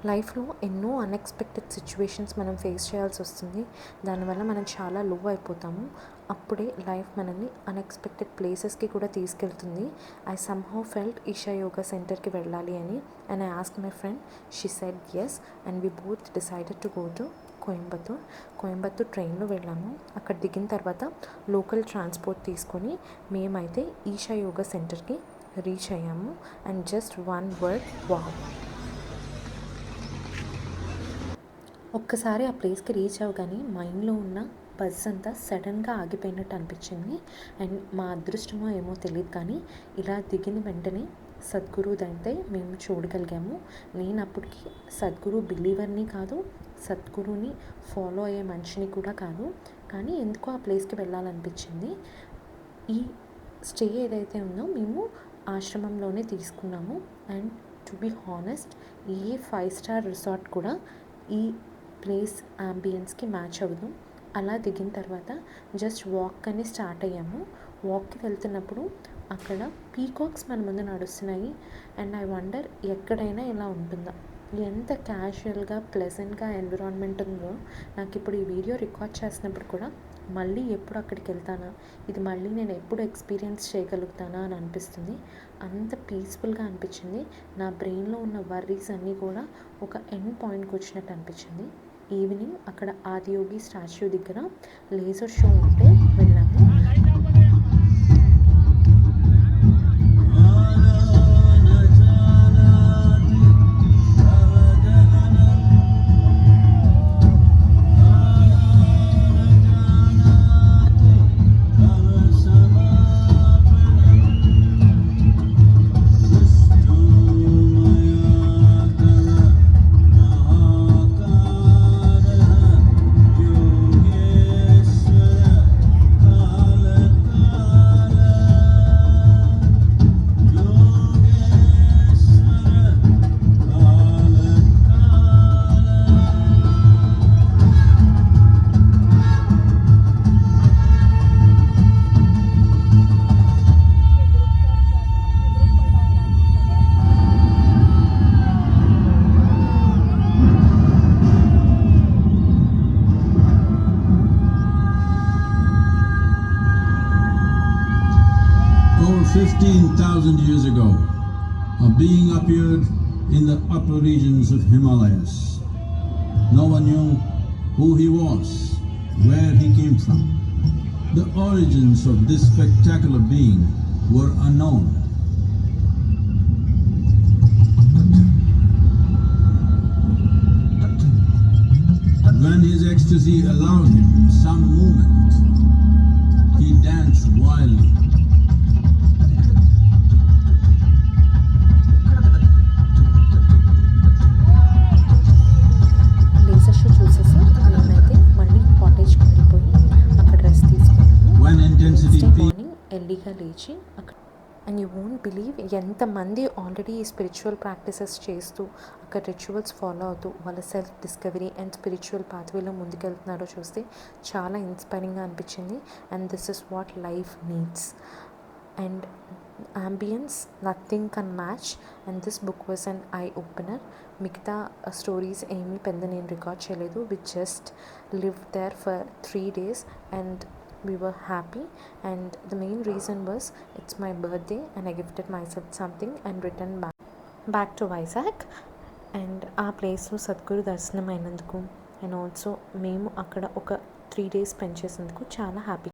లైఫ్లో ఎన్నో unexpected situations మనం ఫేస్ చేయాల్సి వస్తుంది. దానివల్ల మనం చాలా లో అయిపోతాము. అప్పుడే లైఫ్ మనల్ని అన్ఎక్స్పెక్టెడ్ ప్లేసెస్కి కూడా తీసుకెళ్తుంది. I somehow felt Isha Yoga సెంటర్కి వెళ్ళాలి అని. And I ask my friend, she said yes, and we both decided to go to Coimbatore ట్రైన్లో వెళ్ళాము. అక్కడ దిగిన తర్వాత లోకల్ ట్రాన్స్పోర్ట్ తీసుకొని మేమైతే ఈషా యోగా సెంటర్కి రీచ్ అయ్యాము. And just one word, wow. ఒక్కసారి ఆ ప్లేస్కి రీచ్ అవ్వగానే మైండ్లో ఉన్న బజ్ అంతా సడన్గా ఆగిపోయినట్టు అనిపించింది. అండ్ మా అదృష్టమో ఏమో తెలియదు, కానీ ఇలా దిగిన వెంటనే సద్గురుదైతే మేము చూడగలిగాము. నేను అప్పటికి సద్గురు బిలీవర్ని కాదు, సద్గురుని ఫాలో అయ్యే మనిషిని కూడా కాదు, కానీ ఎందుకో ఆ ప్లేస్కి వెళ్ళాలనిపించింది. ఈ స్టే ఏదైతే ఉందో మేము ఆశ్రమంలోనే తీసుకున్నాము. And to be honest, a 5 star resort కూడా ఈ ప్లేస్ అంబియన్స్కి మ్యాచ్ అవ్వదు. అలా దిగిన తర్వాత జస్ట్ వాక్ అని స్టార్ట్ అయ్యాము. వాక్కి వెళ్తున్నప్పుడు అక్కడ పీకాక్స్ మన ముందు నడుస్తున్నాయి. అండ్ ఐ వండర్, ఎక్కడైనా ఇలా ఉంటుందా, ఎంత క్యాజువల్గా ప్లెజెంట్గా ఎన్విరాన్మెంట్ ఉందో. నాకు ఇప్పుడు ఈ వీడియో రికార్డ్ చేసినప్పుడు కూడా మళ్ళీ ఎప్పుడు అక్కడికి వెళ్తానా, ఇది మళ్ళీ నేను ఎప్పుడు ఎక్స్పీరియన్స్ చేయగలుగుతానా అని అనిపిస్తుంది. అంత పీస్ఫుల్గా అనిపించింది. నా బ్రెయిన్లో ఉన్న వర్రీస్ అన్నీ కూడా ఒక ఎండ్ పాయింట్కి వచ్చినట్టు అనిపించింది. ఈవినింగ్ అక్కడ ఆదియోగి స్టాచ్యూ దగ్గర లేజర్ షో ఉంటే వెళ్ళాము. Over 15,000 years ago, a being appeared in the upper regions of Himalayas. No one knew who he was, where he came from. The origins of this spectacular being were unknown. When his ecstasy allowed him some movement, he danced wildly. Morning ఎర్లీగా లేచి అక్కడ, and you won't believe ఎంతమంది already ఈ spiritual practices చేస్తూ అక్కడ rituals follow అవుతూ వాళ్ళ self discovery and spiritual పాత్వేలో ముందుకెళ్తున్నారో చూస్తే చాలా ఇన్స్పైరింగ్గా అనిపించింది. And this is what life needs. And ambiance nothing can match. And this book was an eye opener. మిగతా స్టోరీస్ ఏమీ పెద్ద నేను రికార్డ్ చేయలేదు. We just live there for 3 days and we were happy. And the main reason was it's my birthday and I gifted myself something and returned back to Vizag. And ఆ ప్లేస్లో సద్గురు దర్శనం అయినందుకు and also మేము అక్కడ ఒక 3 days spend చేసేందుకు చాలా happy.